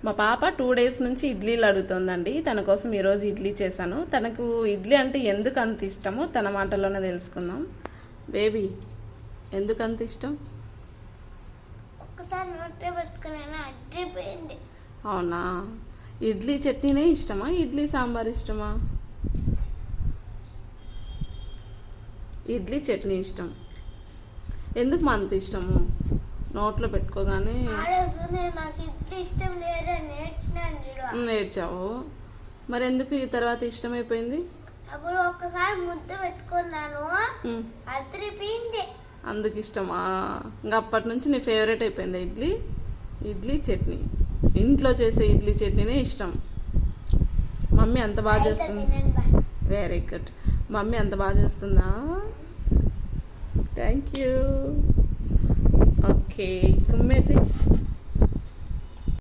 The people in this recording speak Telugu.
మా పాప 2 డేస్ నుంచి ఇడ్లీలు అడుగుతుందండి. తన కోసం ఈరోజు ఇడ్లీ చేశాను. తనకు ఇడ్లీ అంటే ఎందుకు అంత ఇష్టమో తన మాటల్లోనే తెలుసుకుందాం. బేబీ, ఎందుకు అంత ఇష్టం? ఒక్కసారి నోట్లో పెట్టుకున్నాను, అడ్డిపోయింది. అవునా? ఇడ్లీ చట్నీనే ఇష్టమా, ఇడ్లీ సాంబార్ ఇష్టమా? ఇడ్లీ చట్నీ ఇష్టం. ఎందుకు మా అంత ఇష్టము? నోట్లో పెట్టుకోగానే నాకు ఇడ్లీ ఇష్టం లేదని నేర్చావు. మరి ఎందుకు ఈ తర్వాత ఇష్టమైపోయింది? అప్పుడు ఒక్కసారి ముద్ద పెట్టుకున్నాను, అదిరిపోయింది. అందుకు ఇష్టమా? ఇంకా అప్పటి నుంచి నీ ఫేవరెట్ అయిపోయింది ఇడ్లీ. ఇడ్లీ చట్నీ, ఇంట్లో చేసే ఇడ్లీ చట్నీనే ఇష్టం. మమ్మీ అంత బాగా చేస్తుంది. Very good. మమ్మీ అంత బాగా చేస్తుందా? Thank you. ఓకే, కుమ్మేసి